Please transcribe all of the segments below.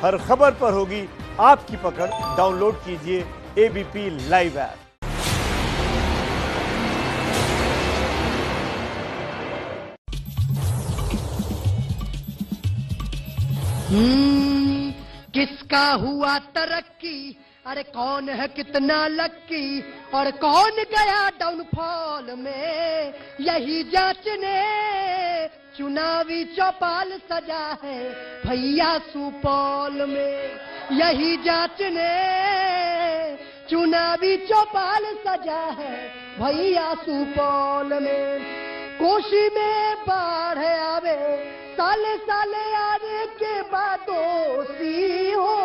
हर खबर पर होगी आपकी पकड़। डाउनलोड कीजिए एबीपी लाइव ऐप। किसका हुआ तरक्की, अरे कौन है कितना लक्की, और कौन गया डाउनफॉल में, यही जांचने चुनावी चौपाल सजा है भैया सुपौल में। यही जांचने चुनावी चौपाल सजा है भैया सुपौल में। कोशी में बाढ़ आवे, साले साले आने के बाद दोषी हो,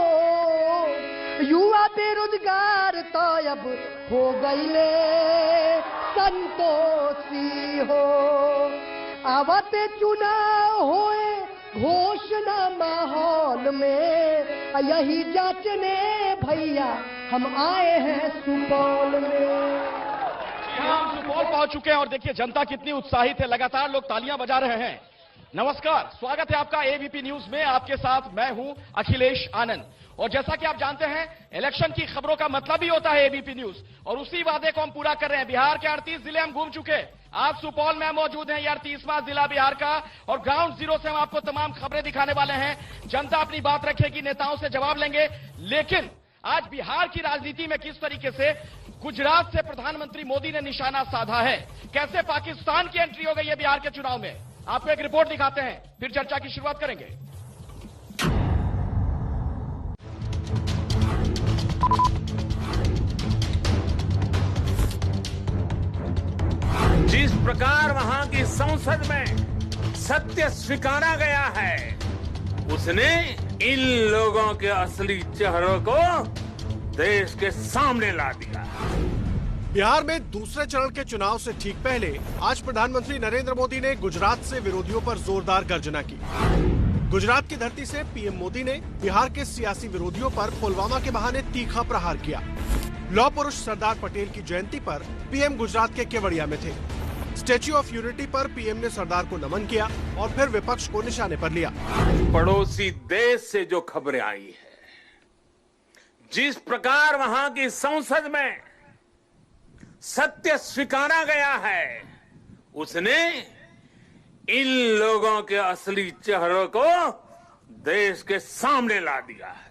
युवा बेरोजगार तो अब हो गईले संतोषी हो। आवते चुनाव होए घोषणा माहौल में, यही जांचने भैया हम आए हैं सुपौल में। हम सुपौल पहुंच चुके हैं और देखिए जनता कितनी उत्साहित है, लगातार लोग तालियां बजा रहे हैं। नमस्कार, स्वागत है आपका एबीपी न्यूज में। आपके साथ मैं हूं अखिलेश आनंद। और जैसा कि आप जानते हैं, इलेक्शन की खबरों का मतलब ही होता है एबीपी न्यूज, और उसी वादे को हम पूरा कर रहे हैं। बिहार के 38 जिले हम घूम चुके, आज सुपौल में मौजूद हैं। 38वां जिला बिहार का, और ग्राउंड जीरो से हम आपको तमाम खबरें दिखाने वाले हैं। जनता अपनी बात रखेगी, नेताओं से जवाब लेंगे। लेकिन आज बिहार की राजनीति में किस तरीके से गुजरात से प्रधानमंत्री मोदी ने निशाना साधा है, कैसे पाकिस्तान की एंट्री हो गई है बिहार के चुनाव में, आपको एक रिपोर्ट दिखाते हैं, फिर चर्चा की शुरुआत करेंगे। जिस प्रकार वहां की संसद में सत्य स्वीकारा गया है, उसने इन लोगों के असली चेहरों को देश के सामने ला दिया। बिहार में दूसरे चरण के चुनाव से ठीक पहले आज प्रधानमंत्री नरेंद्र मोदी ने गुजरात से विरोधियों पर जोरदार गर्जना की। गुजरात की धरती से पीएम मोदी ने बिहार के सियासी विरोधियों पर पुलवामा के बहाने तीखा प्रहार किया। लौह पुरुष सरदार पटेल की जयंती पर पीएम गुजरात के केवड़िया में थे। स्टैच्यू ऑफ यूनिटी पर पीएम ने सरदार को नमन किया और फिर विपक्ष को निशाने पर लिया। पड़ोसी देश से जो खबरें आई है, जिस प्रकार वहां की संसद में सत्य स्वीकारा गया है, उसने इन लोगों के असली चेहरों को देश के सामने ला दिया है।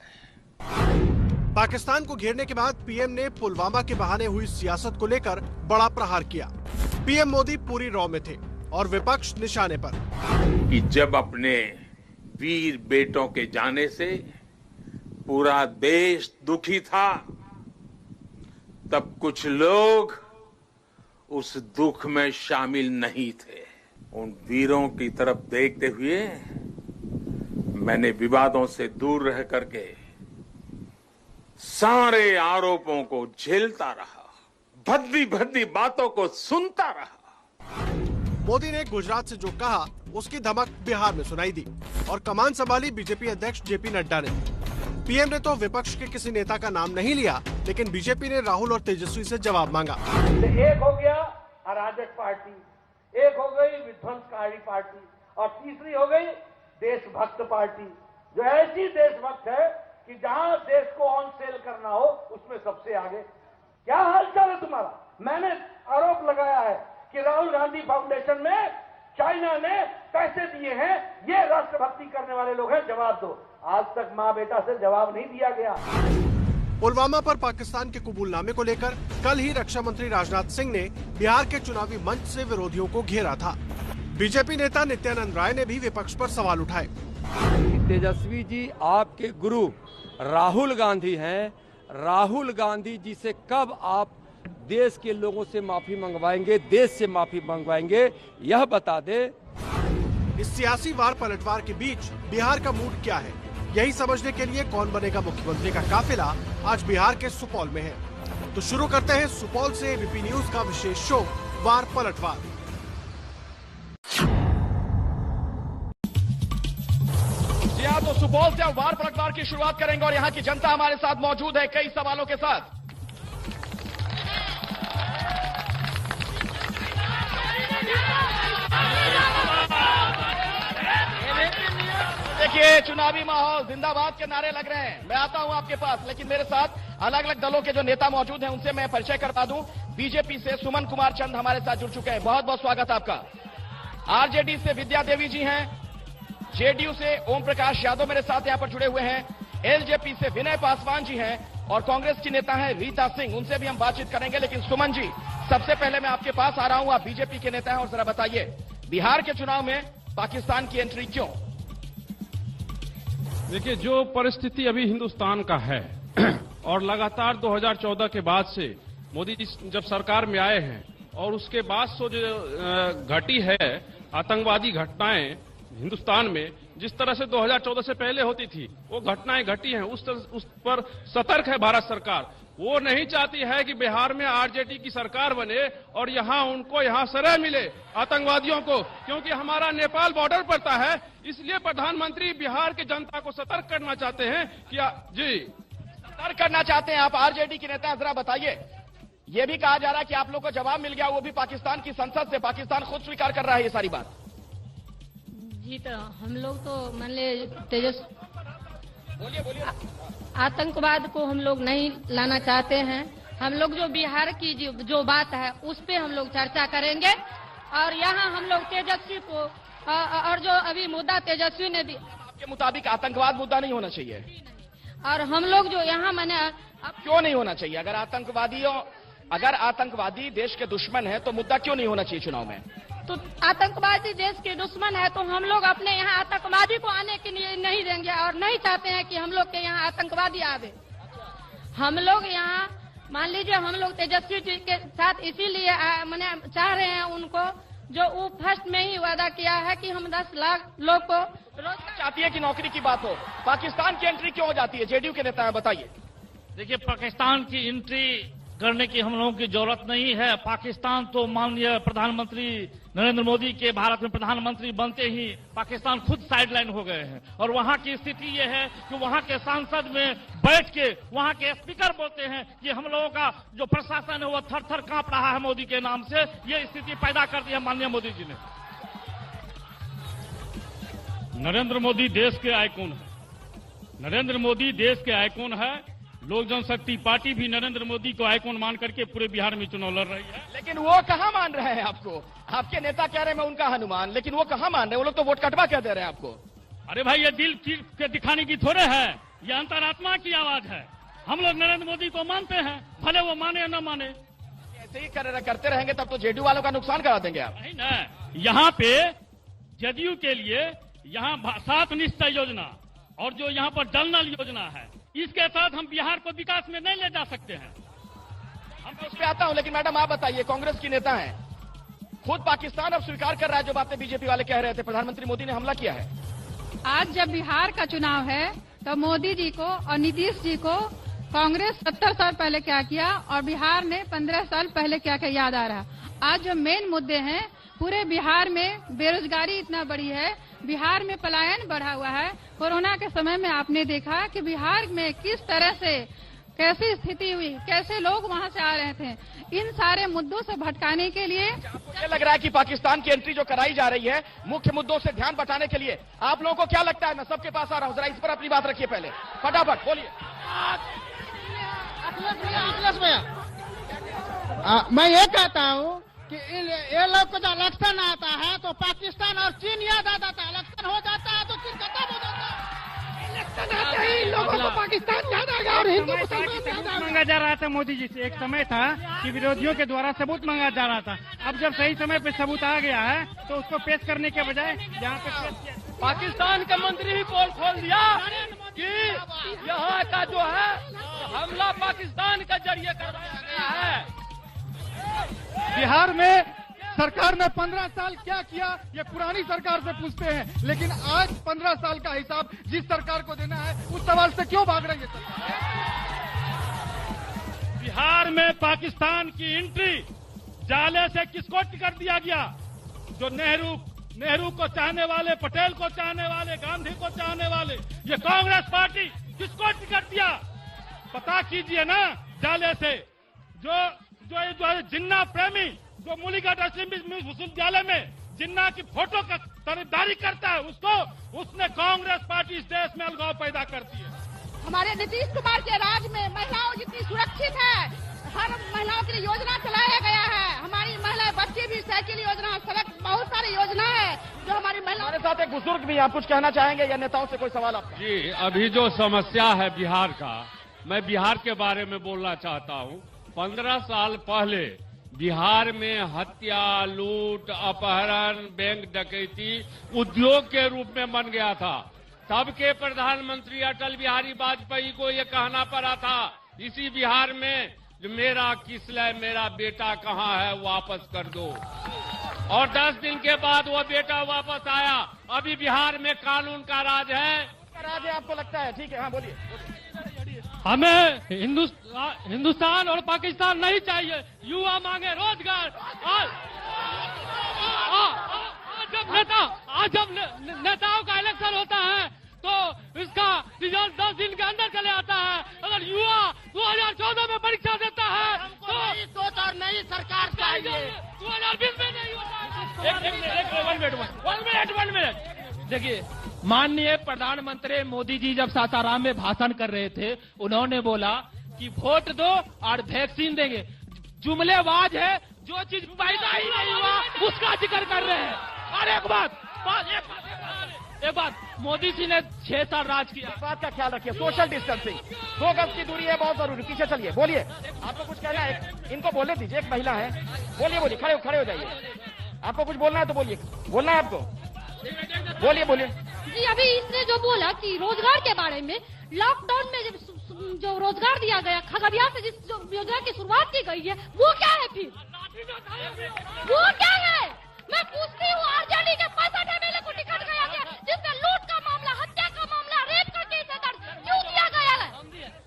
पाकिस्तान को घेरने के बाद पीएम ने पुलवामा के बहाने हुई सियासत को लेकर बड़ा प्रहार किया। पीएम मोदी पूरी रौ में थे और विपक्ष निशाने पर। कि जब अपने वीर बेटों के जाने से पूरा देश दुखी था, तब कुछ लोग उस दुख में शामिल नहीं थे। उन वीरों की तरफ देखते हुए मैंने विवादों से दूर रह करके सारे आरोपों को झेलता रहा, भद्दी भद्दी बातों को सुनता रहा। मोदी ने गुजरात से जो कहा, उसकी धमक बिहार में सुनाई दी और कमान संभाली बीजेपी अध्यक्ष जेपी नड्डा ने। पीएम ने तो विपक्ष के किसी नेता का नाम नहीं लिया, लेकिन बीजेपी ने राहुल और तेजस्वी से जवाब मांगा। एक हो गया अराजक पार्टी, एक हो गई विध्वंसकारी पार्टी, और तीसरी हो गई देशभक्त पार्टी, जो ऐसी देशभक्त है कि जहां देश को ऑन सेल करना हो उसमें सबसे आगे। क्या हालचाल है तुम्हारा? मैंने आरोप लगाया है कि राहुल गांधी फाउंडेशन में चाइना ने पैसे दिए हैं, ये राष्ट्रभक्ति करने वाले लोग हैं, जवाब दो। आज तक माँ बेटा से जवाब नहीं दिया गया। पुलवामा पर पाकिस्तान के कबूलनामे को लेकर कल ही रक्षा मंत्री राजनाथ सिंह ने बिहार के चुनावी मंच से विरोधियों को घेरा था। बीजेपी नेता नित्यानंद राय ने भी विपक्ष पर सवाल उठाए। तेजस्वी जी आपके गुरु राहुल गांधी हैं, राहुल गांधी जी से कब आप देश के लोगों से माफी मंगवाएंगे, देश से माफी मंगवाएंगे, यह बता दे। इस सियासी वार पलटवार के बीच बिहार का मूड क्या है, यही समझने के लिए कौन बनेगा मुख्यमंत्री का काफिला आज बिहार के सुपौल में है। तो शुरू करते हैं सुपौल से एबीपी न्यूज का विशेष शो वार पलटवार। जी हाँ, तो सुपौल से वार पलटवार की शुरुआत करेंगे और यहाँ की जनता हमारे साथ मौजूद है कई सवालों के साथ। देखिए चुनावी माहौल, जिंदाबाद के नारे लग रहे हैं। मैं आता हूं आपके पास, लेकिन मेरे साथ अलग अलग दलों के जो नेता मौजूद हैं उनसे मैं परिचय करवा दूं। बीजेपी से सुमन कुमार चंद हमारे साथ जुड़ चुके हैं, बहुत बहुत स्वागत आपका। आरजेडी से विद्या देवी जी हैं, जेडीयू से ओम प्रकाश यादव मेरे साथ यहां पर जुड़े हुए हैं, एलजेपी से विनय पासवान जी हैं और कांग्रेस की नेता हैं रीता सिंह, उनसे भी हम बातचीत करेंगे। लेकिन सुमन जी, सबसे पहले मैं आपके पास आ रहा हूं, आप बीजेपी के नेता हैं और जरा बताइए बिहार के चुनाव में पाकिस्तान की एंट्री क्यों? देखिए, जो परिस्थिति अभी हिंदुस्तान का है और लगातार 2014 के बाद से मोदी जी जब सरकार में आए हैं और उसके बाद से जो घटी है आतंकवादी घटनाएं हिंदुस्तान में, जिस तरह से 2014 से पहले होती थी वो घटनाएं घटी हैं, उस पर सतर्क है भारत सरकार। वो नहीं चाहती है कि बिहार में आरजेडी की सरकार बने और उनको यहाँ सराह मिले आतंकवादियों को, क्योंकि हमारा नेपाल बॉर्डर पड़ता है। इसलिए प्रधानमंत्री बिहार की जनता को सतर्क करना चाहते हैं कि जी सतर्क करना चाहते हैं आप, आरजेडी के नेता, जरा बताइए। ये भी कहा जा रहा है कि आप लोगों को जवाब मिल गया, वो भी पाकिस्तान की संसद से, पाकिस्तान खुद स्वीकार कर रहा है ये सारी बात। जी, तो हम लोग तो मान ले बोलिए। आतंकवाद को हम लोग नहीं लाना चाहते हैं। हम लोग जो बिहार की जो बात है उस पे हम लोग चर्चा करेंगे और यहाँ हम लोग तेजस्वी को और जो अभी मुद्दा तेजस्वी ने भी, आपके मुताबिक आतंकवाद मुद्दा नहीं होना चाहिए और हम लोग जो यहाँ मैंने क्यों नहीं होना चाहिए? अगर आतंकवादी देश के दुश्मन है तो मुद्दा क्यों नहीं होना चाहिए चुनाव में? तो आतंकवादी देश के दुश्मन है तो हम लोग अपने यहाँ आतंकवादी को आने के लिए नहीं देंगे और नहीं चाहते हैं कि हम लोग के यहाँ आतंकवादी आवे। हम लोग यहाँ मान लीजिए हम लोग तेजस्वी जी के साथ इसीलिए मैंने चाह रहे हैं उनको, जो वो फर्स्ट में ही वादा किया है कि हम 10 लाख लोग को रोजगार चाहती है कि नौकरी की बात हो। पाकिस्तान की एंट्री क्यों हो जाती है? जेडीयू के नेता है, बताइए। देखिए, पाकिस्तान की एंट्री करने की हम लोगों की जरूरत नहीं है। पाकिस्तान तो माननीय प्रधानमंत्री नरेंद्र मोदी के भारत में प्रधानमंत्री बनते ही पाकिस्तान खुद साइडलाइन हो गए हैं और वहां की स्थिति ये है कि वहां के सांसद में बैठ के वहां के स्पीकर बोलते हैं कि हम लोगों का जो प्रशासन है वो थर थर कांप रहा है मोदी के नाम से। ये स्थिति पैदा कर दी है माननीय मोदी जी ने। नरेंद्र मोदी देश के आइकॉन है, नरेंद्र मोदी देश के आइकॉन है। लोक जनशक्ति पार्टी भी नरेंद्र मोदी को आइकॉन मान करके पूरे बिहार में चुनाव लड़ रही है। लेकिन वो कहाँ मान रहे हैं आपको? आपके नेता कह रहे हैं मैं उनका हनुमान, लेकिन वो कहाँ मान रहे हैं? वो लोग तो वोट कटवा कह दे रहे हैं आपको। अरे भाई, ये दिल के दिखाने की थोड़े है, ये अंतरात्मा की आवाज है। हम लोग नरेंद्र मोदी को मानते हैं, भले वो माने या न माने। ऐसे ही करते रहेंगे तब तो जेडीयू वालों का नुकसान करा देंगे आप। नहीं ना, यहाँ पे जेडीयू के लिए यहाँ 7 निश्चय योजना और जो यहाँ पर जल नल योजना है, इसके साथ हम बिहार को विकास में नहीं ले जा सकते हैं। हम तो उस पर आता हूं, लेकिन मैडम आप बताइए, कांग्रेस की नेता हैं, खुद पाकिस्तान अब स्वीकार कर रहा है जो बातें बीजेपी वाले कह रहे थे, प्रधानमंत्री मोदी ने हमला किया है। आज जब बिहार का चुनाव है तो मोदी जी को और नीतीश जी को कांग्रेस 70 साल पहले क्या किया और बिहार ने 15 साल पहले क्या क्या याद आ रहा। आज जो मेन मुद्दे हैं, पूरे बिहार में बेरोजगारी इतना बड़ी है, बिहार में पलायन बढ़ा हुआ है। कोरोना के समय में आपने देखा कि बिहार में किस तरह से कैसी स्थिति हुई, कैसे लोग वहां से आ रहे थे। इन सारे मुद्दों से भटकाने के लिए मुझे लग रहा है कि पाकिस्तान की एंट्री जो कराई जा रही है मुख्य मुद्दों से ध्यान बटाने के लिए, आप लोगों को क्या लगता है? मैं सबके पास आ रहा हूं, जरा इस पर अपनी बात रखिए पहले, फटाफट बोलिए। मैं ये कहता हूँ कि ये लोग को जब इलेक्शन आता है तो पाकिस्तान और चीन याद आ जाता है, इलेक्शन हो जाता है तो चीन खत्म हो जाता है। इलेक्शन आते ही लोगों को पाकिस्तान याद आ गया और हिंदू मुसलमान याद आ मांगा जा रहा था मोदी जी से। एक समय था कि विरोधियों के द्वारा सबूत मांगा जा रहा था, अब जब सही समय पे सबूत आ गया है तो उसको पेश करने के बजाय जहाँ पे पेश किया, पाकिस्तान का मंत्री ही पोल खोल दिया कि यहाँ का जो है हमला पाकिस्तान के जरिए करवाया गया है। बिहार में सरकार ने 15 साल क्या किया ये पुरानी सरकार से पूछते हैं, लेकिन आज 15 साल का हिसाब जिस सरकार को देना है उस सवाल से क्यों भाग रही है सरकार? बिहार में पाकिस्तान की एंट्री जाले से किसको टिकट दिया गया? जो नेहरू को चाहने वाले, पटेल को चाहने वाले, गांधी को चाहने वाले, ये कांग्रेस पार्टी किसको टिकट दिया? पता कीजिए ना। जाले से जो जिन्ना प्रेमी जो मुलीगढ़ विश्वविद्यालय में जिन्ना की फोटो का तरफदारी करता है उसने कांग्रेस पार्टी इस देश में अलगाव पैदा करती है। हमारे नीतीश कुमार के राज में महिलाओं जितनी सुरक्षित है, हर महिलाओं के लिए योजना चलाया गया है। हमारी महिला बच्ची भी साइकिल योजना, सड़क, बहुत सारी योजना है जो हमारी महिलाओं। हमारे साथ एक बुजुर्ग भी, आप कुछ कहना चाहेंगे या नेताओं से कोई सवाल आपका? जी, अभी जो समस्या है बिहार का, मैं बिहार के बारे में बोलना चाहता हूँ। 15 साल पहले बिहार में हत्या, लूट, अपहरण, बैंक डकैती उद्योग के रूप में बन गया था। तब के प्रधानमंत्री अटल बिहारी वाजपेयी को ये कहना पड़ा था इसी बिहार में, जो मेरा किसलय, मेरा बेटा कहाँ है, वापस कर दो। और 10 दिन के बाद वो बेटा वापस आया। अभी बिहार में कानून का राज है। राज है आपको लगता है? ठीक है, हाँ बोलिए। हमें हिंदुस्तान और पाकिस्तान नहीं चाहिए। युवा मांगे रोजगार। आज जब नेताओं का इलेक्शन होता है तो इसका रिजल्ट 10 दिन के अंदर चले आता है। अगर युवा 2014 में परीक्षा देता है तो नई सोच और नई सरकार चाहिए। 2020 में नहीं होता। एक मिनट। देखिए, माननीय प्रधानमंत्री मोदी जी जब सासाराम में भाषण कर रहे थे, उन्होंने बोला कि वोट दो और वैक्सीन देंगे। जुमलेबाज है, जो चीज पैदा ही नहीं हुआ उसका जिक्र कर रहे हैं। और एक बात मोदी जी ने 6 साल राज किया। इस बात का ख्याल रखिए, सोशल डिस्टेंसिंग, 2 गज की दूरी है बहुत जरूरी। पीछे चलिए, बोलिए, आपको कुछ कहना है? इनको बोलने दीजिए, एक महिला है। बोलिए, खड़े हो जाइए। आपको कुछ बोलना है तो बोलिए। बोलना है आपको? बोलिए। जी, अभी इसने जो बोला कि रोजगार के बारे में, लॉकडाउन में जो रोजगार दिया गया, खगड़िया से जिस योजना की शुरुआत की गई है, वो क्या है फिर? वो क्या है? मैं पूछती हूँ, आरजेडी के 65 MLA को टिकट गया गया, जिसमें लूट का मामला, हत्या का मामला, रेप का केस दर्ज क्यों दिया गया है?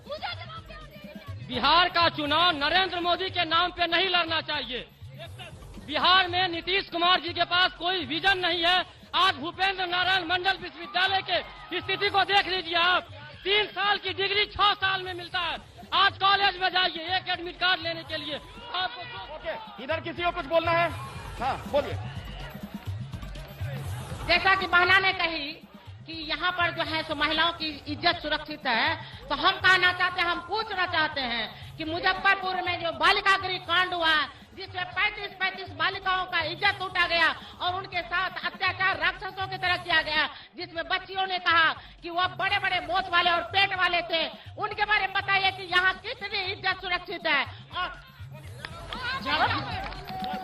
मुझे जवाब दीजिए। बिहार का चुनाव नरेंद्र मोदी के नाम पे नहीं लड़ना चाहिए। बिहार में नीतीश कुमार जी के पास कोई विजन नहीं है। आज भूपेंद्र नारायण मंडल विश्वविद्यालय के स्थिति को देख लीजिए आप। 3 साल की डिग्री 6 साल में मिलता है। आज कॉलेज में जाइए एक एडमिट कार्ड लेने के लिए आपको। ओके, इधर किसी को कुछ बोलना है? हाँ बोलिए। जैसा कि बहना ने कही कि यहाँ पर जो है सो महिलाओं की इज्जत सुरक्षित है, तो हम कहना चाहते हैं, हम पूछना चाहते हैं कि मुजफ्फरपुर में जो बालिका गृह कांड हुआ, जिसमें 35 बालिकाओं का इज्जत लूटा गया और उनके साथ अत्याचार राक्षसों की तरह किया गया, जिसमें बच्चियों ने कहा कि वह बड़े बड़े मोच वाले और पेट वाले थे, उनके बारे में बताइए कि यहाँ कितनी इज्जत सुरक्षित है। और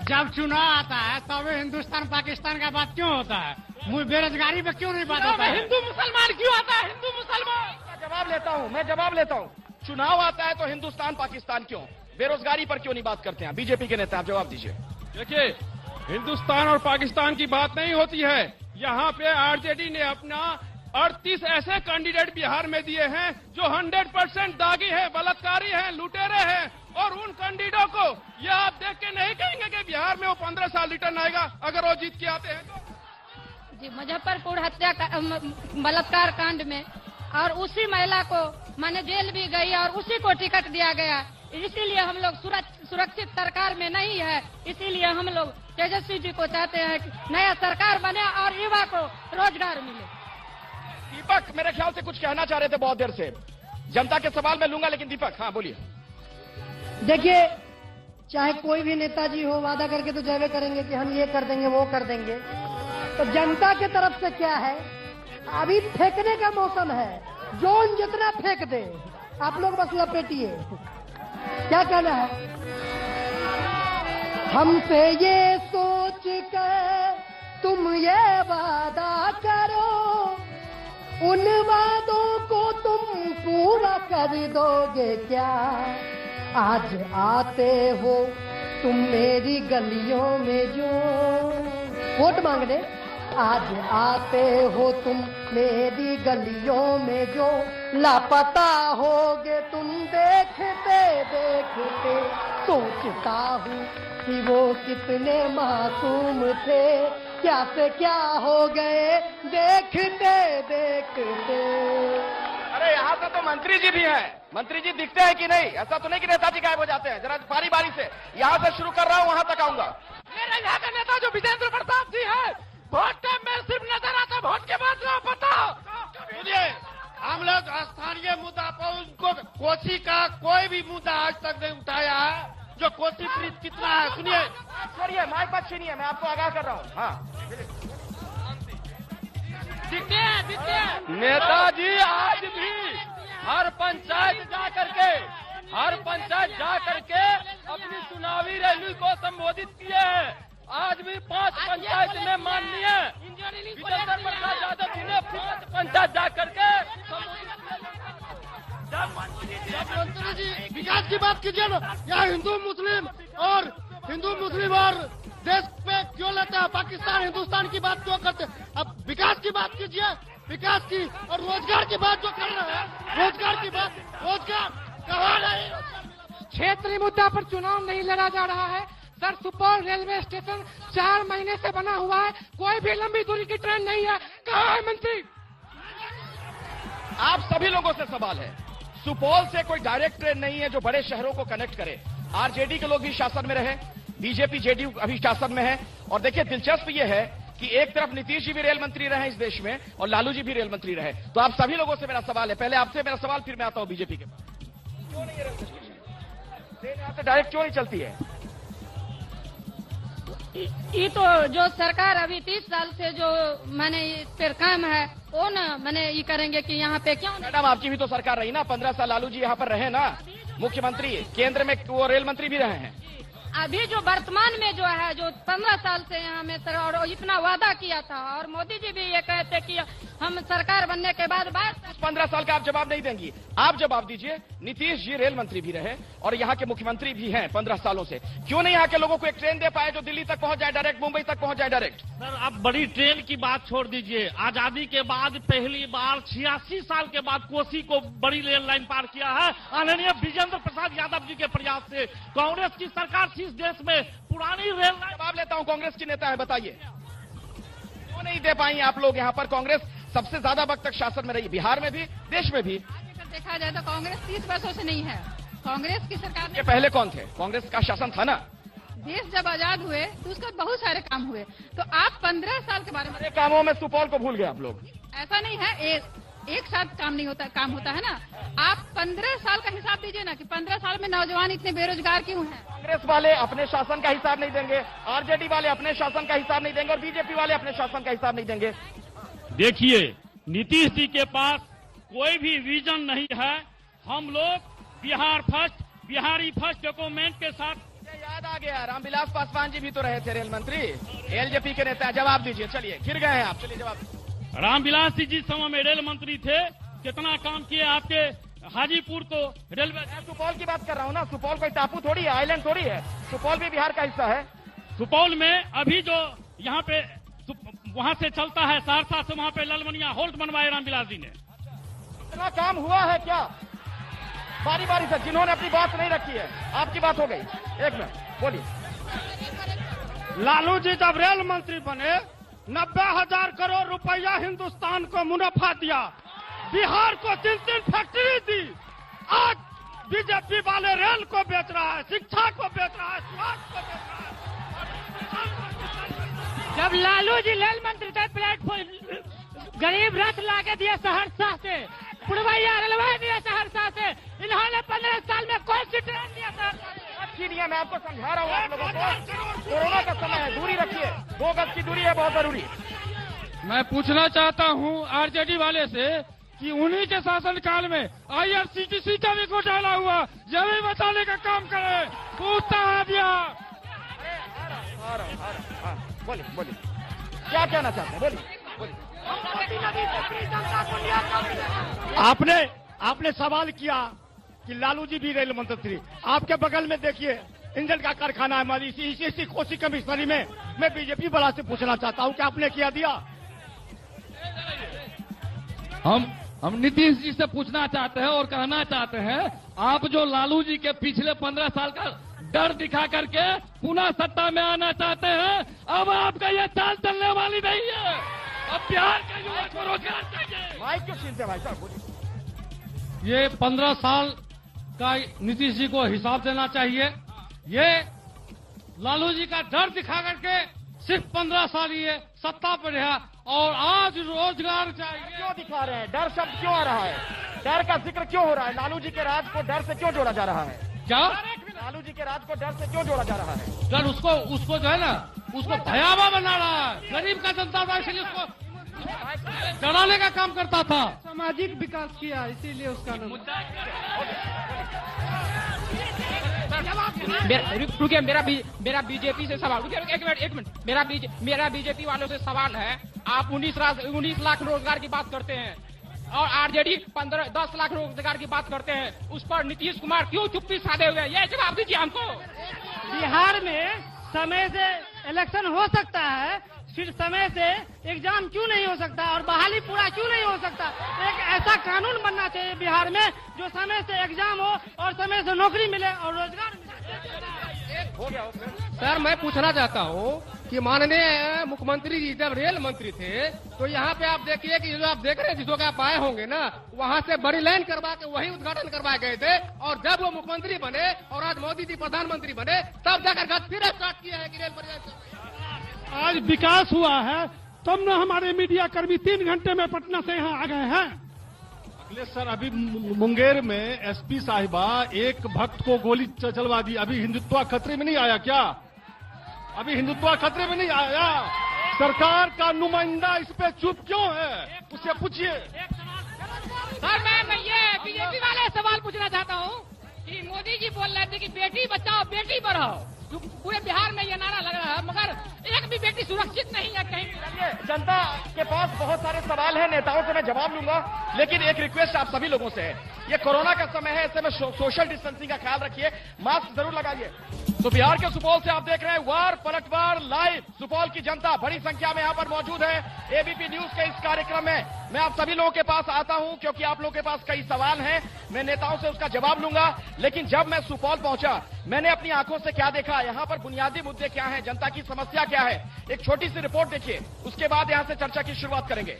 जब चुनाव आता है तब हिंदुस्तान पाकिस्तान का बात क्यों होता है? बेरोजगारी पे क्यों नहीं बात होता है? हिंदू मुसलमान क्यों आता है? हिंदू मुसलमान जवाब लेता हूँ। चुनाव आता है तो हिंदुस्तान पाकिस्तान क्यों? बेरोजगारी पर क्यों नहीं बात करते हैं? बीजेपी के नेता, आप जवाब दीजिए। देखिए, हिंदुस्तान और पाकिस्तान की बात नहीं होती है। यहाँ पे आरजेडी ने अपना 38 ऐसे कैंडिडेट बिहार में दिए हैं जो 100% दागी है, बलात्कारी हैं, लुटेरे हैं। और उन कैंडिडेटों को ये आप देख के नहीं कहेंगे कि बिहार में वो 15 साल रिटर्न आएगा अगर वो जीत के आते हैं तो। जी, मुजफ्फरपुर हत्या बलात्कार कांड में और उसी महिला को माने जेल भी गई और उसी को टिकट दिया गया। इसीलिए हम लोग सुरक्षित सरकार में नहीं है। इसीलिए हम लोग तेजस्वी जी को चाहते हैं कि नया सरकार बने और युवा को रोजगार मिले। दीपक मेरे ख्याल से कुछ कहना चाह रहे थे बहुत देर से। जनता के सवाल मैं लूंगा, लेकिन दीपक, हाँ बोलिए। देखिए, चाहे कोई भी नेताजी हो, वादा करके तो जयवे करेंगे कि हम ये कर देंगे, वो कर देंगे। तो जनता के तरफ से क्या है? अभी फेंकने का मौसम है। जोन जितना फेंक दे, आप लोग बस लपेटिए। क्या कहना है? हमसे ये सोच कर तुम ये वादा करो, उन वादों को तुम पूरा कर दोगे क्या? आज आते हो तुम मेरी गलियों में जो वोट मांगने, आज आते हो तुम मेरी गलियों में जो लापता होगे तुम देखते देखते। सोचता हूँ कि वो कितने मासूम थे, क्या से क्या हो गए देखते देखते। अरे यहाँ से तो मंत्री जी भी हैं। मंत्री जी दिखते हैं कि नहीं? ऐसा तो नहीं कि नेताजी गायब हो जाते हैं। जरा बारी बारी से यहाँ से शुरू कर रहा हूँ, वहां तक आऊंगा। मेरे यहाँ का नेता जो विजेंद्र प्रताप जी है, वोट का मेल सिर्फ नजर आता, वोट के बाद ना पता। सुनिए, हम लोग स्थानीय मुद्दा पर उनको कोसी का कोई भी मुद्दा आज तक नहीं उठाया है। जो कोसी ब्रिज कितना है सुनिए, छोड़िए माइक मत छीनिए, मैं आपको आगाह कर रहा हूँ। हाँ नेताजी आज भी हर पंचायत जा करके अपनी चुनावी रैली को संबोधित किए हैं। आज भी 5 पंचायत में माननीय विजेंद्र प्रसाद यादव जी ने पंचायत जा करके जब मंत्री जी विकास की बात कीजिए ना, या हिंदू मुस्लिम और देश पे क्यों लेते हैं? पाकिस्तान हिंदुस्तान की बात क्यों करते हैं? अब विकास की बात कीजिए, विकास की और रोजगार की बात जो कर रहे हैं, रोजगार की बात, रोजगार कहाँ नहीं? क्षेत्रीय मुद्दा पर चुनाव नहीं लड़ा जा रहा है सर। सुपौल रेलवे स्टेशन 4 महीने से बना हुआ है, कोई भी लंबी दूरी की ट्रेन नहीं है। कहाँ है मंत्री? आप सभी लोगों से सवाल है, सुपौल से कोई डायरेक्ट ट्रेन नहीं है जो बड़े शहरों को कनेक्ट करे। आरजेडी के लोग भी शासन में रहे, बीजेपी जेडीयू अभी शासन में है। और देखिए दिलचस्प ये है कि एक तरफ नीतीश जी भी रेल मंत्री रहे इस देश में और लालू जी भी रेल मंत्री रहे। तो आप सभी लोगों से मेरा सवाल है, पहले आपसे मेरा सवाल, फिर मैं आता हूं बीजेपी के पास। क्यों नहीं है ट्रेन यहाँ से डायरेक्ट क्यों नहीं चलती है? ये तो जो सरकार अभी 30 साल से जो मैंने इस पर काम है वो ना मैंने ये करेंगे कि यहाँ पे क्यों? मैडम आपकी भी तो सरकार रही ना, 15 साल लालू जी यहाँ पर रहे ना मुख्यमंत्री, केंद्र में वो रेल मंत्री भी रहे हैं। अभी जो वर्तमान में जो है, जो 15 साल से यहाँ में सर और इतना वादा किया था, और मोदी जी भी ये कहते कि हम सरकार बनने के बाद 15 साल का आप जवाब नहीं देंगी। आप जवाब दीजिए, नीतीश जी रेल मंत्री भी रहे और यहाँ के मुख्यमंत्री भी हैं 15 सालों से, क्यों नहीं यहाँ के लोगों को एक ट्रेन दे पाए जो दिल्ली तक पहुंच जाए, डायरेक्ट मुंबई तक पहुंच जाए डायरेक्ट? सर आप बड़ी ट्रेन की बात छोड़ दीजिए, आजादी के बाद पहली बार 86 साल के बाद कोसी को बड़ी रेल लाइन पार किया है आदरणीय विजेंद्र प्रसाद यादव जी के प्रयास से। कांग्रेस की सरकार इस देश में पुरानी रेल लाइन। जवाब लेता हूँ, कांग्रेस की नेता है, बताइए क्यों नहीं दे पाई आप लोग? यहाँ पर कांग्रेस सबसे ज्यादा वक्त तक शासन में रही, बिहार में भी, देश में भी। देखा जाए तो कांग्रेस 30 वर्षों से नहीं है। कांग्रेस की सरकार के पहले कौन थे? कांग्रेस का शासन था ना। देश जब आजाद हुए तो उसका बहुत सारे काम हुए, तो आप 15 साल के बारे में कामों में सुपौल को भूल गए आप लोग। ऐसा नहीं है, एक साथ काम नहीं होता, काम होता है ना। आप 15 साल का हिसाब दीजिए ना कि 15 साल में नौजवान इतने बेरोजगार क्यों हैं? कांग्रेस वाले अपने शासन का हिसाब नहीं देंगे, आरजेडी वाले अपने शासन का हिसाब नहीं देंगे और बीजेपी वाले अपने शासन का हिसाब नहीं देंगे। देखिए नीतीश जी के पास कोई भी विजन नहीं है। हम लोग Bihar first, Bihari first document के साथ। याद आ गया, रामविलास पासवान जी भी तो रहे थे रेल मंत्री, एलजेपी के नेता। जवाब दीजिए, चलिए गिर गए हैं आप, चलिए जवाब। रामविलास जी जिस समय में रेल मंत्री थे कितना काम किए आपके हाजीपुर तो रेलवे। सुपौल की बात कर रहा हूँ ना, सुपौल कोई टापू थोड़ी है, आइलैंड थोड़ी है, सुपौल भी बिहार का हिस्सा है। सुपौल में अभी जो यहाँ पे वहाँ से चलता है सहरसा से, वहाँ पे ललमनिया होल्ट बनवाए रामविलास जी ने। इतना काम हुआ है क्या? बारी बारी से जिन्होंने अपनी बात नहीं रखी है, आपकी बात हो गई। एक मिनट बोलिए। लालू जी जब रेल मंत्री बने 90,000 करोड़ रुपया हिंदुस्तान को मुनाफा दिया, बिहार को 3 फैक्ट्री दी। आज बीजेपी वाले रेल को बेच रहा है, शिक्षा को बेच रहा है, स्वास्थ्य को बेच रहा है। जब लालू जी रेल मंत्री थे, प्लेटफॉर्म गरीब रथ लाके दिए सहरसा से, पुरवैया रेलवे दिया सहरसा से। इन्होंने 15 साल में कोई सी ट्रेन दिया सर? अच्छी नहीं है, मैं आपको समझा रहा हूँ आप लोगों को। कोरोना का समय है, दूरी रखिए, 2 गज की दूरी है, बहुत जरूरी। मैं पूछना चाहता हूँ आरजेडी वाले से कि उन्हीं के शासनकाल में IRCTC का भी घोटाला हुआ, यह भी बचाने का काम करे। पूछता है बिहार। बोलिए बोलिए, क्या कहना चाहते हैं, बोलिए बोलिए। आपने सवाल किया कि लालू जी भी रेल मंत्री, आपके बगल में देखिए इंजन का कारखाना है हमारी इसी कोसी कमिश्नरी में। मैं बीजेपी वाला से पूछना चाहता हूँ कि आपने किया दिया? हम नीतीश जी से पूछना चाहते हैं और कहना चाहते हैं, आप जो लालू जी के पिछले 15 साल का डर दिखा करके पुनः सत्ता में आना चाहते हैं, अब आपका ये चाल चलने वाली नहीं है। अब बिहार के युवा को रोजगार चाहिए। माइक क्यों छीनते भाई साहब, बोलिए। ये 15 साल का नीतीश जी को हिसाब देना चाहिए। ये लालू जी का डर दिखा करके सिर्फ 15 साल ये सत्ता पर रहा और आज रोजगार चाहिए। क्यों दिखा रहे हैं? डर शब्द क्यों आ रहा है? डर का जिक्र क्यों हो रहा है? लालू जी के राज को डर से क्यों जोड़ा जा रहा है? क्या लालू जी के राज को डर से क्यों जोड़ा जा रहा है? डर उसको जो है ना, उसको भयावह बना रहा है। गरीब का जनता था, इसलिए उसको डराने का काम करता था। सामाजिक विकास किया, इसीलिए उसका नाम। रुकिए, मेरा बीजेपी से सवाल, रुकिए एक मिनट, मेरा बीजेपी वालों से सवाल है। आप 19 लाख रोजगार की बात करते हैं और आरजेडी 10 लाख रोजगार की बात करते हैं, उस पर नीतीश कुमार क्यों चुप्पी साधे हुए? ये जवाब दीजिए हमको। बिहार में समय से इलेक्शन हो सकता है, फिर समय से एग्जाम क्यों नहीं हो सकता और बहाली पूरा क्यों नहीं हो सकता? एक ऐसा कानून बनना चाहिए बिहार में जो समय से एग्जाम हो और समय से नौकरी मिले और रोजगार मिले। सर, मैं पूछना चाहता हूँ कि माननीय मुख्यमंत्री जी जब रेल मंत्री थे तो यहाँ पे आप देखिए कि जो आप देख रहे हैं, जिसको आप आए होंगे ना, वहाँ से बड़ी लाइन करवा के वही उद्घाटन करवाए गए थे। और जब वो मुख्यमंत्री बने और आज मोदी जी प्रधानमंत्री बने, तब जाकर फिर स्टार्ट किया है कि रेल परियोजना। आज विकास हुआ है, तब न हमारे मीडिया कर्मी 3 घंटे में पटना से यहाँ आ गए हैं। अखिलेश सर, अभी मुंगेर में एसपी साहिबा एक भक्त को गोली चलवा दी। अभी हिंदुत्व खतरे में नहीं आया क्या? अभी हिंदुत्व खतरे में नहीं आया? सरकार का नुमाइंदा इस पे चुप क्यों है? उससे पूछिए। सर, मैं ये बीजेपी वाले सवाल पूछना चाहता हूँ कि मोदी जी बोल रहे थे कि बेटी बचाओ बेटी बढ़ाओ, पूरे बिहार में ये नारा लग रहा है, मगर एक भी बेटी सुरक्षित नहीं है कहीं। जनता के पास बहुत सारे सवाल हैं, नेताओं से मैं जवाब लूंगा, लेकिन एक रिक्वेस्ट आप सभी लोगों से है, ये कोरोना का समय है, ऐसे में सोशल डिस्टेंसिंग का ख्याल रखिए, मास्क जरूर लगाइए। तो बिहार के सुपौल से आप देख रहे हैं वार पलटवार लाइव। सुपौल की जनता बड़ी संख्या में यहाँ पर मौजूद है एबीपी न्यूज के इस कार्यक्रम में। मैं आप सभी लोगों के पास आता हूं क्योंकि आप लोगों के पास कई सवाल हैं, मैं नेताओं से उसका जवाब लूंगा। लेकिन जब मैं सुपौल पहुंचा, मैंने अपनी आंखों से क्या देखा, यहाँ पर बुनियादी मुद्दे क्या हैं, जनता की समस्या क्या है, एक छोटी सी रिपोर्ट देखिए, उसके बाद यहां से चर्चा की शुरुआत करेंगे।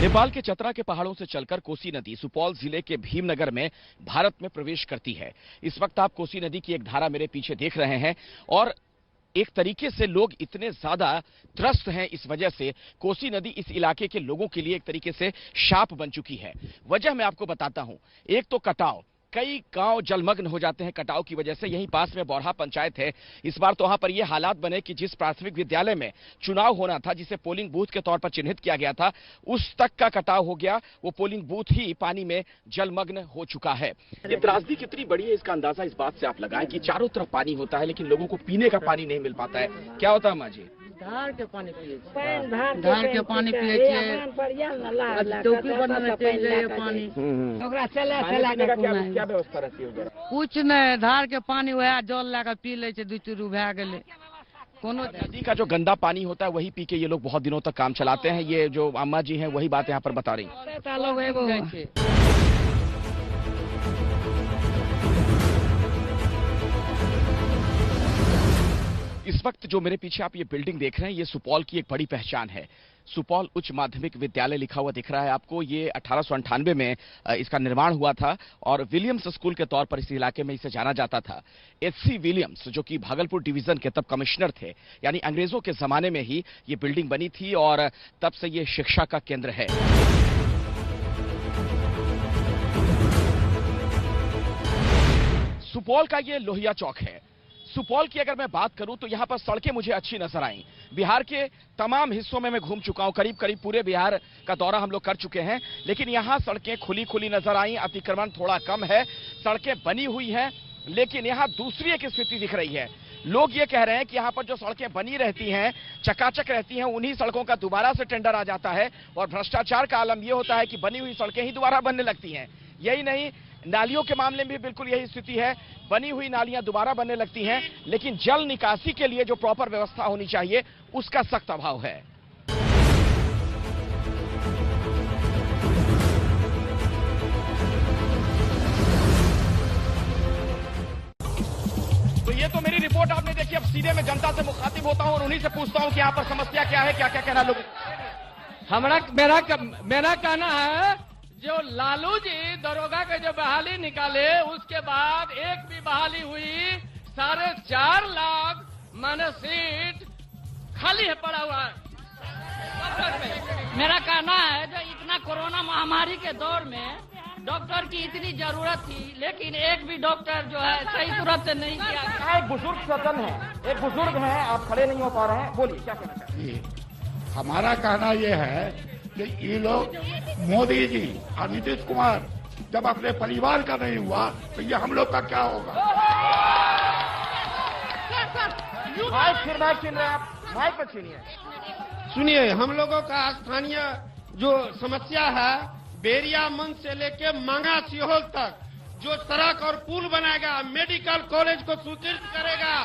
नेपाल के चतरा के पहाड़ों से चलकर कोसी नदी सुपौल जिले के भीमनगर में भारत में प्रवेश करती है। इस वक्त आप कोसी नदी की एक धारा मेरे पीछे देख रहे हैं और एक तरीके से लोग इतने ज्यादा त्रस्त हैं इस वजह से, कोसी नदी इस इलाके के लोगों के लिए एक तरीके से शाप बन चुकी है। वजह मैं आपको बताता हूं। एक तो कटाव, कई गांव जलमग्न हो जाते हैं कटाव की वजह से। यहीं पास में बौरहा पंचायत है। इस बार तो वहां पर यह हालात बने कि जिस प्राथमिक विद्यालय में चुनाव होना था, जिसे पोलिंग बूथ के तौर पर चिन्हित किया गया था, उस तक का कटाव हो गया। वो पोलिंग बूथ ही पानी में जलमग्न हो चुका है। ये त्रासदी कितनी बड़ी है इसका अंदाजा इस बात से आप लगाएं कि चारों तरफ पानी होता है लेकिन लोगों को पीने का पानी नहीं मिल पाता है। क्या होता है माँ जी? धार के पानी पिए, धार के पानी पिए पानी क्या व्यवस्था रहती है? कुछ नहीं, धार के पानी वह जल लाकर पी ले, 2 भै गेले। कोनो नदी का जो गंदा पानी होता है वही पी के ये लोग बहुत दिनों तक काम चलाते हैं। ये जो अम्मा जी हैं वही बात यहाँ पर बता रही हैं। इस वक्त जो मेरे पीछे आप ये बिल्डिंग देख रहे हैं, ये सुपौल की एक बड़ी पहचान है। सुपौल उच्च माध्यमिक विद्यालय लिखा हुआ दिख रहा है आपको। ये 1898 में इसका निर्माण हुआ था और विलियम्स स्कूल के तौर पर इस इलाके में इसे जाना जाता था। एचसी विलियम्स जो कि भागलपुर डिवीजन के तब कमिश्नर थे, यानी अंग्रेजों के जमाने में ही ये बिल्डिंग बनी थी और तब से ये शिक्षा का केंद्र है। सुपौल का ये लोहिया चौक है। सुपौल की अगर मैं बात करूं तो यहां पर सड़कें मुझे अच्छी नजर आई। बिहार के तमाम हिस्सों में मैं घूम चुका हूं, करीब करीब पूरे बिहार का दौरा हम लोग कर चुके हैं, लेकिन यहां सड़कें खुली खुली नजर आई। अतिक्रमण थोड़ा कम है, सड़कें बनी हुई हैं, लेकिन यहां दूसरी एक स्थिति दिख रही है। लोग ये कह रहे हैं कि यहां पर जो सड़कें बनी रहती हैं, चकाचक रहती हैं, उन्हीं सड़कों का दोबारा से टेंडर आ जाता है और भ्रष्टाचार का आलम यह होता है कि बनी हुई सड़कें ही दोबारा बनने लगती हैं। यही नहीं, नालियों के मामले में भी बिल्कुल यही स्थिति है। बनी हुई नालियां दोबारा बनने लगती हैं, लेकिन जल निकासी के लिए जो प्रॉपर व्यवस्था होनी चाहिए उसका सख्त अभाव है। तो ये तो मेरी रिपोर्ट आपने देखी। अब सीधे मैं जनता से मुखातिब होता हूं और उन्हीं से पूछता हूं कि यहां पर समस्या क्या है, क्या क्या कहना लोग। मेरा कहना है, जो लालू जी दरोगा के जो बहाली निकाले, उसके बाद एक भी बहाली हुई, 4.5 लाख माने सीट खाली है, पड़ा हुआ है। मेरा कहना है, जो इतना कोरोना महामारी के दौर में डॉक्टर की इतनी जरूरत थी, लेकिन एक भी डॉक्टर जो है सही सूरत से नहीं किया। एक बुजुर्ग सदन है, एक बुजुर्ग है, आप खड़े नहीं हो पा रहे हैं, बोलिए क्या कहना चाहते हैं? हमारा कहना यह है कि ये लोग मोदी जी और नीतीश कुमार जब अपने परिवार का नहीं हुआ तो ये हम लोग का क्या होगा? माइक छीन रहे हैं आप, माइक पर छीनिए। सुनिए, हम लोगों का स्थानीय जो समस्या है, बेरिया मंच से लेके मांगा सीहोल तक जो सड़क और पुल बनाएगा, मेडिकल कॉलेज को सुदृढ़ करेगा,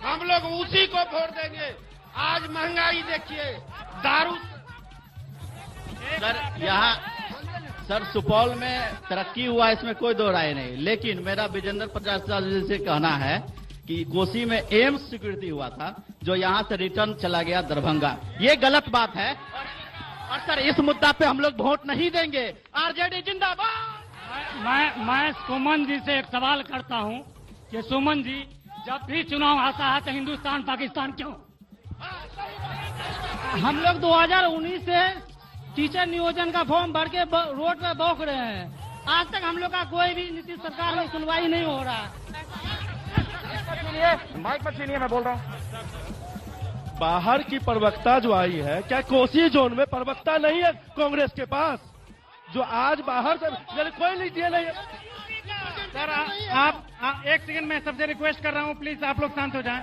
हम लोग उसी को वोट देंगे। आज महंगाई देखिए, दारू। सर यहाँ सर सुपौल में तरक्की हुआ, इसमें कोई दो राय नहीं, लेकिन मेरा विजेंद्र प्रसाद जी से कहना है कि कोसी में एम्स स्वीकृति हुआ था, जो यहाँ से रिटर्न चला गया दरभंगा, ये गलत बात है। और सर इस मुद्दा पे हम लोग वोट नहीं देंगे। आरजेडी जिंदाबाद। मैं सुमन जी से एक सवाल करता हूं कि सुमन जी, जब भी चुनाव आता है तो हिंदुस्तान पाकिस्तान क्यों? हम लोग 2019 से टीचर नियोजन का फॉर्म भर के रोड पे बौख रहे हैं, आज तक हम लोग का कोई भी नीतीश सरकार में सुनवाई नहीं हो रहा। माइक पर छीनिए, मैं बोल रहा हूँ। बाहर की प्रवक्ता जो आई है, क्या कोसी जोन में प्रवक्ता नहीं है कांग्रेस के पास, जो आज बाहर से कोई नहीं नहीं? सर आप एक सेकंड में सबसे रिक्वेस्ट कर रहा हूँ, प्लीज आप लोग शांत हो जाएं।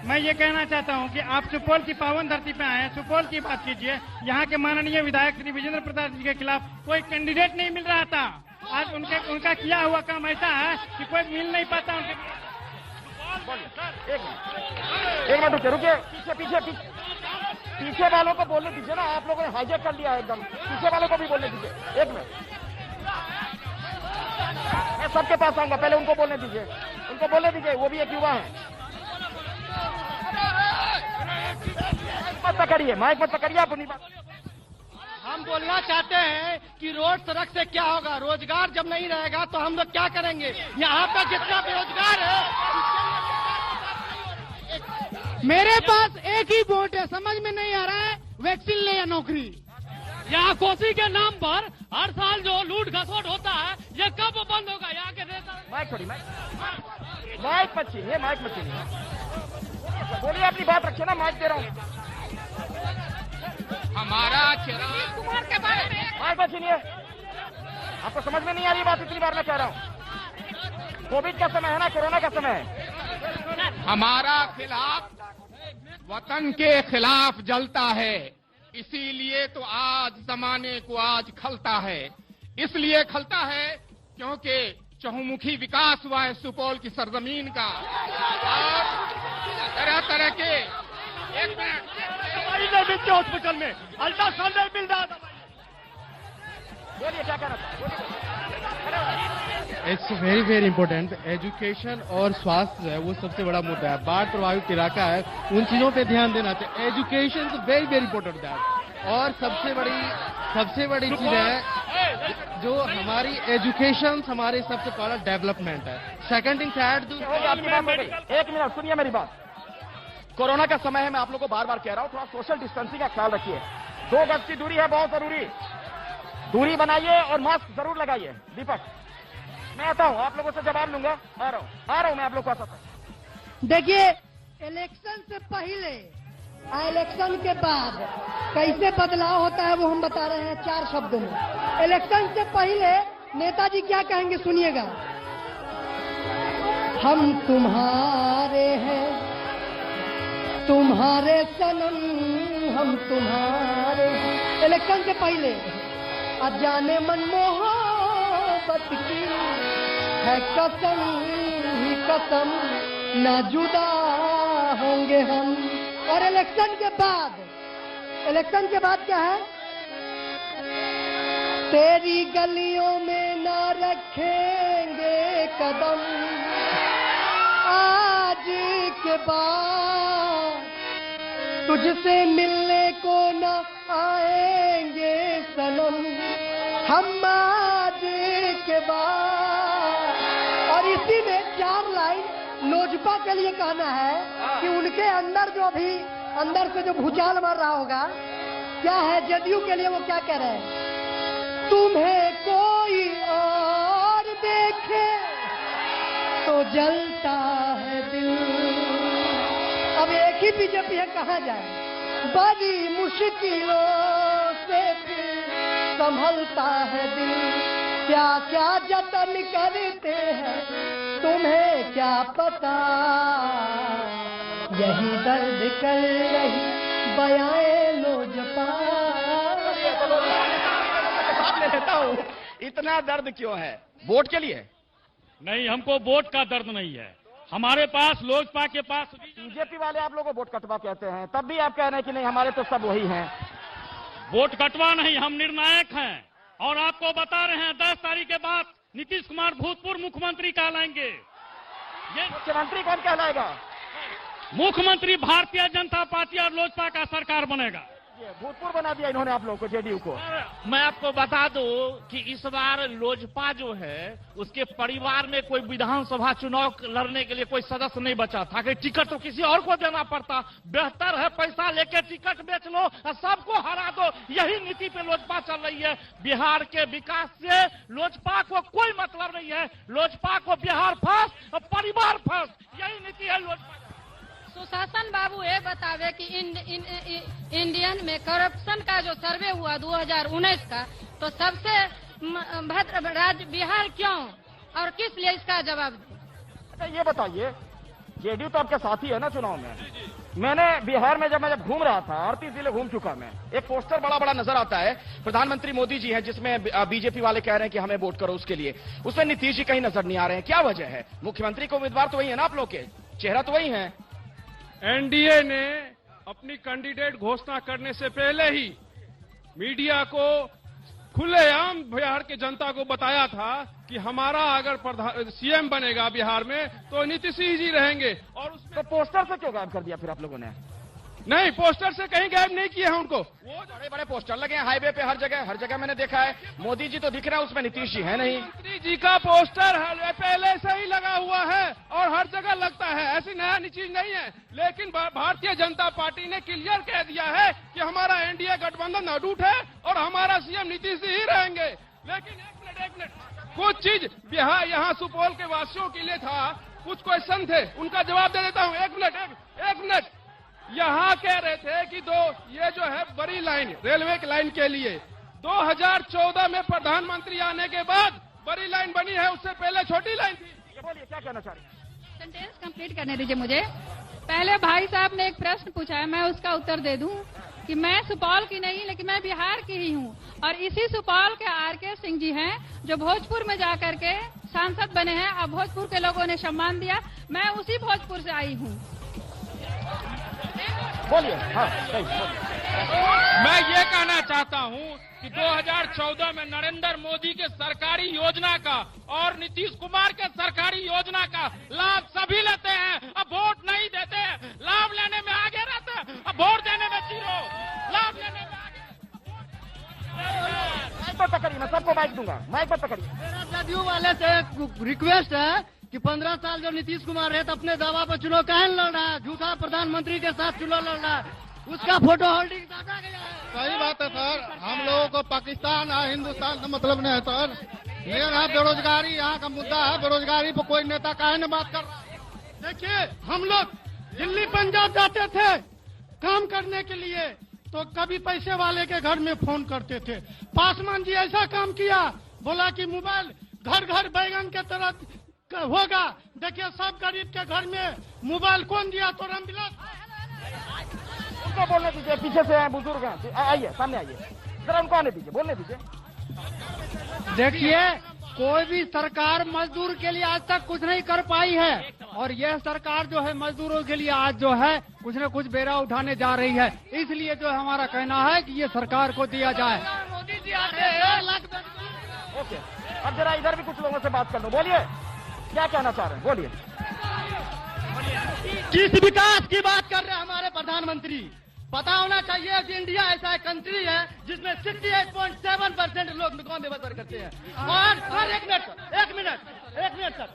मैं ये कहना चाहता हूँ कि आप सुपौल की पावन धरती पे आए हैं, सुपौल की बात कीजिए। यहाँ के माननीय विधायक श्री विजेंद्र प्रसाद जी के खिलाफ कोई कैंडिडेट नहीं मिल रहा था, आज उनका किया हुआ काम ऐसा है कि कोई मिल नहीं पाता उनके। एक मिनट रुकिए, पीछे वालों को बोलने दीजिए ना, आप लोगों ने हाईजैक कर लिया है एकदम, पीछे वालों को भी बोलने दीजिए। एक मिनट, मैं सबके पास आऊंगा, पहले उनको बोलने दीजिए, वो भी एक युवा है। मत पकड़िए, माइक मत पकड़िए, आप अपनी बात। हम बोलना चाहते हैं कि रोड सड़क से क्या होगा, रोजगार जब नहीं रहेगा तो हम लोग क्या करेंगे? यहाँ पे जितना बेरोजगार है, मेरे पास एक ही वोट है, समझ में नहीं आ रहा है, वैक्सीन ले या नौकरी। यहाँ कोसी के नाम पर हर साल जो लूट खसोट होता है, ये कब बंद होगा? यहाँ के नेता माइक छोड़ी, माइक मत छीनिए, बोलिए, अपनी बात रखिए ना, माइक दे रहा हूँ। हमारा चिराग कुमार के बारे में माइक मत छीनिए, आपको समझ में नहीं आ रही बात, इतनी बार मैं कह रहा हूँ। कोविड का समय है ना, कोरोना का समय है। हमारा खिलाफ वतन के खिलाफ जलता है, इसीलिए तो आज जमाने को आज खलता है। इसलिए खलता है क्योंकि चहुमुखी विकास हुआ है सुपौल की सरजमीन का, और तरह तरह के हॉस्पिटल में अल्ट्रासाउंड नहीं मिल रहा था। बोलिए क्या कहना था? It's very important. एजुकेशन और स्वास्थ्य है वो सबसे बड़ा मुद्दा है, बाढ़ प्रभावित इलाका है, उन चीजों पे ध्यान देना चाहिए। Education is very important that. और सबसे बड़ी चीज है जो हमारी एजुकेशन, हमारे सबसे बड़ा डेवलपमेंट है। सेकंड थिंग एक मिनट सुनिए मेरी बात। कोरोना का समय है, मैं आप लोगों को बार बार कह रहा हूँ, थोड़ा सोशल डिस्टेंसिंग का ख्याल रखिए। 2 गज की दूरी है, बहुत जरूरी, दूरी बनाइए और मास्क जरूर लगाइए। दीपक, मैं आता हूँ, आप लोगों से जवाब लूंगा, आ रहा हूँ मैं आप लोग को आता हूँ। देखिए, इलेक्शन से पहले इलेक्शन के बाद कैसे बदलाव होता है वो हम बता रहे हैं 4 शब्दों में। इलेक्शन से पहले नेताजी क्या कहेंगे, सुनिएगा। हम तुम्हारे हैं, तुम्हारे सनम, हम तुम्हारे। इलेक्शन से पहले अजाने मन मोहब्बत की है कसम ही कसम, ना जुदा होंगे हम। और इलेक्शन के बाद क्या है? तेरी गलियों में ना रखेंगे कदम, आज के बाद तुझसे मिलने को न आएंगे सनम हम आज के बाद। और इसी में 4 लाइन लोजपा के लिए कहना है कि उनके अंदर जो अभी अंदर से जो भूचाल मार रहा होगा क्या है, जदयू के लिए वो क्या कह रहे हैं, तुम्हें कोई और देखे तो जलता है दिल। अब एक ही बीजेपी है, कहाँ जाए, बड़ी मुश्किलों से फिर संभलता है दिल। क्या क्या जतन करते हैं तुम्हें क्या पता, यही दर्द कर रही बयाए लोजपा। ले लेता हूँ, इतना दर्द क्यों है, वोट के लिए? नहीं, हमको वोट का दर्द नहीं है। हमारे पास लोजपा के पास बीजेपी वाले आप लोगों को वोट कटवा कहते हैं, तब भी आप कह रहे हैं कि नहीं हमारे तो सब वही हैं। वोट कटवा नहीं, हम निर्णायक हैं। और आपको बता रहे हैं 10 तारीख के बाद नीतीश कुमार भूतपूर्व मुख्यमंत्री कहलाएंगे। ये मुख्यमंत्री कौन कहलाएगा? मुख्यमंत्री भारतीय जनता पार्टी और लोजपा का सरकार बनेगा। भूतपूर्व बना दिया इन्होंने आप लोगों को, जेडीयू को। मैं आपको बता दूं कि इस बार लोजपा जो है उसके परिवार में कोई विधानसभा चुनाव लड़ने के लिए कोई सदस्य नहीं बचा था कि टिकट तो किसी और को देना पड़ता। बेहतर है पैसा लेके टिकट बेच लो और सबको हरा दो। यही नीति पे लोजपा चल रही है। बिहार के विकास से लोजपा को कोई मतलब नहीं है। लोजपा को बिहार फर्स्ट और परिवार फर्स्ट, यही नीति है लोजपा। सुशासन बाबू ये बतावे कि इंडियन में करप्शन का जो सर्वे हुआ 2019 का, तो सबसे भद्र राज्य बिहार क्यों और किस लिए, इसका जवाब दे। अच्छा ये बताइए, जेडीयू तो आपके साथी है ना चुनाव में। मैंने बिहार में जब घूम रहा था, 38 जिले घूम चुका मैं, एक पोस्टर बड़ा बड़ा नजर आता है, प्रधानमंत्री मोदी जी हैं, जिसमें बीजेपी वाले कह रहे हैं कि हमें वोट करो उसके लिए। उसमें नीतीश जी कहीं नजर नहीं आ रहे हैं, क्या वजह है? मुख्यमंत्री को उम्मीदवार तो वही है ना आप लोग के, चेहरा तो वही है। एनडीए ने अपनी कैंडिडेट घोषणा करने से पहले ही मीडिया को खुलेआम बिहार की जनता को बताया था कि हमारा अगर सीएम बनेगा बिहार में तो नीतीश जी रहेंगे। और उसमें तो पोस्टर से क्यों गायब कर दिया फिर आप लोगों ने? नहीं, पोस्टर से कहीं गायब नहीं किए हैं उनको। वो बड़े बड़े पोस्टर लगे हैं हाईवे पे, हर जगह मैंने देखा है। मोदी जी तो दिख रहा है, उसमें नीतीश जी है नहीं। मोदी जी का पोस्टर पहले से ही लगा हुआ है और हर जगह लगता है, ऐसी नया चीज नहीं है। लेकिन भारतीय जनता पार्टी ने क्लियर कह दिया है कि हमारा एनडीए गठबंधन अटूट है और हमारा सीएम नीतीश जी ही रहेंगे। लेकिन एक मिनट, कुछ चीज बिहार यहाँ सुपौल के वासियों के लिए था, कुछ क्वेश्चन थे, उनका जवाब दे देता हूँ। एक मिनट, यहाँ कह रहे थे कि ये जो है बड़ी लाइन, रेलवे की लाइन के लिए 2014 में प्रधानमंत्री आने के बाद बड़ी लाइन बनी है, उससे पहले छोटी लाइन थी। बोलिए क्या कहना चाह रहे हैं? सेंटेंस कंप्लीट करने दीजिए मुझे। पहले भाई साहब ने एक प्रश्न पूछा है, मैं उसका उत्तर दे दूं कि मैं सुपौल की नहीं लेकिन मैं बिहार की ही हूं। और इसी सुपौल के आर.के. सिंह जी हैं जो भोजपुर में जाकर के सांसद बने हैं। अब भोजपुर के लोगों ने सम्मान दिया, मैं उसी भोजपुर से आई हूं। बोलिए। हाँ, मैं ये कहना चाहता हूँ कि 2014 में नरेंद्र मोदी के सरकारी योजना का और नीतीश कुमार के सरकारी योजना का लाभ सभी लेते हैं, अब वोट नहीं देते हैं। लाभ लेने में आगे रहते हैं, अब वोट देने में जीरो। लाभ लेने में आगे। माइक पर पकड़िए, मैं सबको माइक दूंगा, माइक पर पकड़िए। मेरा जदयू वाले से रिक्वेस्ट है कि 15 साल जो नीतीश कुमार है तो अपने दावा पर चुनाव काहे लड़ रहा है, झूठा प्रधानमंत्री के साथ चुनाव लड़ रहा है, उसका फोटो होल्डिंग साटा गया है। सही बात है सर, हम लोगों को पाकिस्तान और हिंदुस्तान से मतलब नहीं है सर। मेन है बेरोजगारी, यहाँ का मुद्दा है बेरोजगारी पर कोई नेता काहे न बात कर रहा है। देखिए, हम लोग दिल्ली पंजाब जाते थे काम करने के लिए तो कभी पैसे वाले के घर में फोन करते थे। पासवान जी ऐसा काम किया, बोला कि मोबाइल घर घर बैगन के तरह होगा। देखिए, सब गरीब के घर में मोबाइल कौन दिया? तो रामविलास। उनको बोलने दीजिए, पीछे से हैं बुजुर्ग हैं, आइए सामने आइए, जरा उनको आने दीजिए, बोलने दीजिए। देखिए, कोई भी सरकार मजदूर के लिए आज तक कुछ नहीं कर पाई है और यह सरकार जो है मजदूरों के लिए आज जो है कुछ न कुछ बेड़ा उठाने जा रही है। इसलिए जो हमारा कहना है कि ये सरकार को दिया जाए। मोदी जी आते हैं। ओके, अब जरा इधर भी कुछ लोगों से बात कर लो, बोलिए क्या कहना चाह रहे हैं, बोलिए। किस विकास की बात कर रहे हैं हमारे प्रधानमंत्री? पता होना चाहिए कि इंडिया ऐसा एक कंट्री है जिसमें 68.7% लोग गाँव में बसर करते हैं। और एक मिनट सर,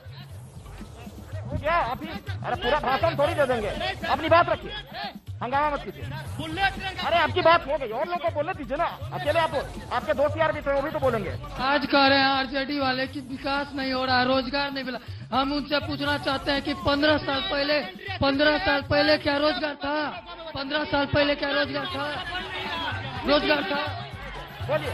क्या अभी अरे पूरा भाषण थोड़ी दे देंगे, अपनी बात रखिए, हंगामा मत कीजिए। अरे आपकी बात हो गई, और लोगों को बोलने दीजिए ना, अकेले आप आपके दोस्त यार भी थे, वो भी तो बोलेंगे। आज कह रहे हैं आरजेडी वाले कि विकास नहीं हो रहा, रोजगार नहीं मिला। हम उनसे पूछना चाहते हैं कि 15 साल पहले क्या रोजगार था? 15 साल पहले क्या रोजगार था? बोलिए।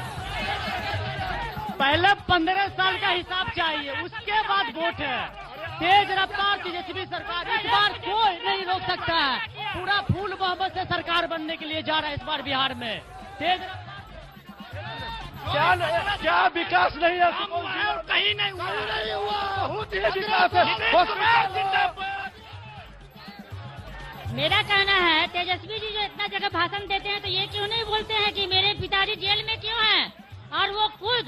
पहले 15 साल का हिसाब चाहिए, उसके बाद वोट है। तेज रफ्तार तेजस्वी सरकार इस बार कोई नहीं रोक सकता है। पूरा फूल बहुमत से सरकार बनने के लिए जा रहा है इस बार बिहार में। तेज क्या विकास नहीं है? कहीं नहीं हुआ। मेरा कहना है तेजस्वी जी जो इतना जगह भाषण देते हैं तो ये क्यों नहीं बोलते हैं कि मेरे पिताजी जेल में क्यों हैं, और वो खुद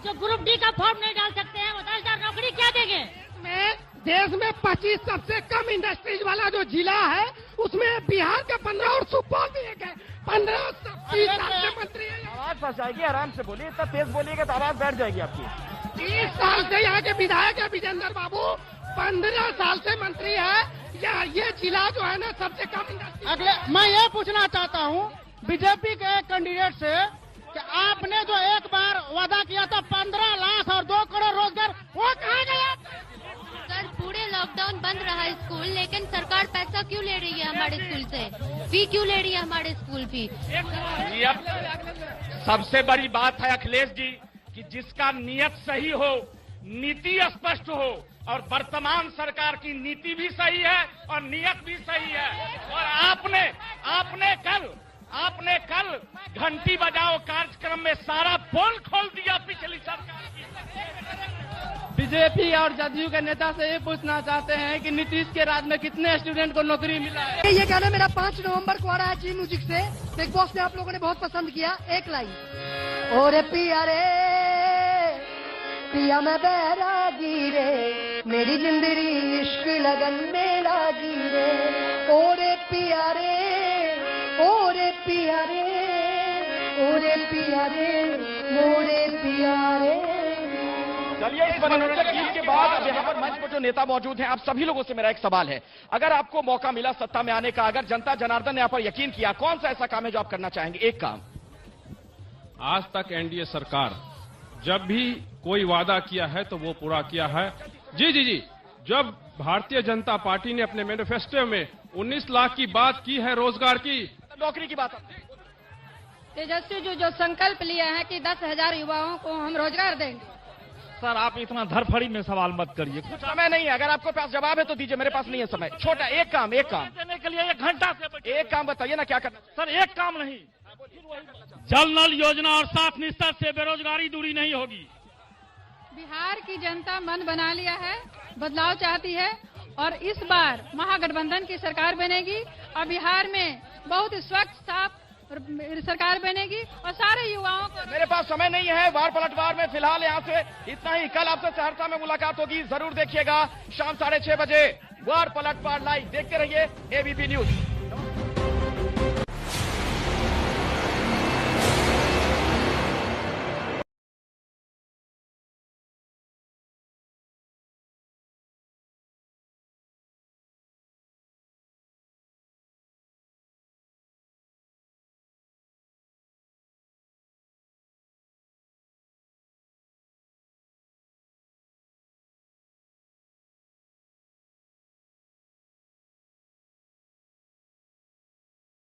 जो ग्रुप डी का फॉर्म नहीं डाल सकते हैं, वो 10,000 नौकरी क्या देंगे? देश में 25 सबसे कम इंडस्ट्रीज वाला जो जिला है उसमें बिहार का 15 और सुपौल भी एक है। 15 साल से मंत्री है। आवाज फंस जाएगी, आराम से बोलिए, इतना तेज बोलिएगा तो आवाज बैठ जाएगी आपकी। 30 साल से यहाँ के विधायक है विजेंद्र बाबू, 15 साल से मंत्री है। ये जिला जो है ना सबसे कम इंडस्ट्री। मैं ये पूछना चाहता हूँ बीजेपी के एक कैंडिडेट से कि आपने जो एक बार वादा किया था 15 लाख और 2 करोड़ रोजगार, वो कहाँ गया? सर पूरे लॉकडाउन बंद रहा स्कूल, लेकिन सरकार पैसा क्यों ले रही है हमारे स्कूल से? फी क्यों ले रही है हमारे स्कूल फी? जी अब सबसे बड़ी बात है अखिलेश जी कि जिसका नियत सही हो, नीति स्पष्ट हो, और वर्तमान सरकार की नीति भी सही है और नियत भी सही है। और आपने कल घंटी बजाओ कार्यक्रम में सारा पोल खोल दिया पिछली सरकार की। बीजेपी और जदयू के नेता से ये पूछना चाहते हैं कि नीतीश के राज में कितने स्टूडेंट को नौकरी मिला है? ये गाना मेरा 5 नवंबर को आ रहा है जी म्यूजिक से, बिग बॉस में आप लोगों ने बहुत पसंद किया। एक लाइन। ओरे पिया रे पिया मैं बैरागी रे, मेरी जिंदगी इश्क लगन में लागी रे। ओरे पिया रे, ओरे पिया रे, ओरे पिया रे, मोरे पिया रे। चलिए, इस मनोरंजक गीत के बाद अब यहाँ पर मंच पर जो नेता मौजूद हैं, आप सभी लोगों से मेरा एक सवाल है। अगर आपको मौका मिला सत्ता में आने का, अगर जनता जनार्दन ने यहाँ पर यकीन किया, कौन सा ऐसा काम है जो आप करना चाहेंगे? एक काम। आज तक एनडीए सरकार जब भी कोई वादा किया है तो वो पूरा किया है। जी, जब भारतीय जनता पार्टी ने अपने मैनिफेस्टो में 19 लाख की बात की है रोजगार की, नौकरी की बात, तेजस्वी जी जो संकल्प लिए हैं कि 10,000 युवाओं को हम रोजगार देंगे। सर आप इतना धरफड़ी में सवाल मत करिए, कुछ समय नहीं है। अगर आपको पास जवाब है तो दीजिए, मेरे पास नहीं है समय। छोटा एक काम देने के लिए 1 घंटा से एक काम बताइए ना, क्या करना? सर एक काम नहीं, जल नल योजना और 7 निश्चित से बेरोजगारी दूरी नहीं होगी। बिहार की जनता मन बना लिया है, बदलाव चाहती है और इस बार महागठबंधन की सरकार बनेगी और बिहार में बहुत स्वच्छ साफ सरकार बनेगी और सारे युवाओं को। मेरे पास समय नहीं है, वार पलटवार में फिलहाल यहाँ से इतना ही। कल आपसे सहरसा में मुलाकात होगी, जरूर देखिएगा शाम 6:30 बजे वार पलटवार लाइव। देखते रहिए एबीपी न्यूज।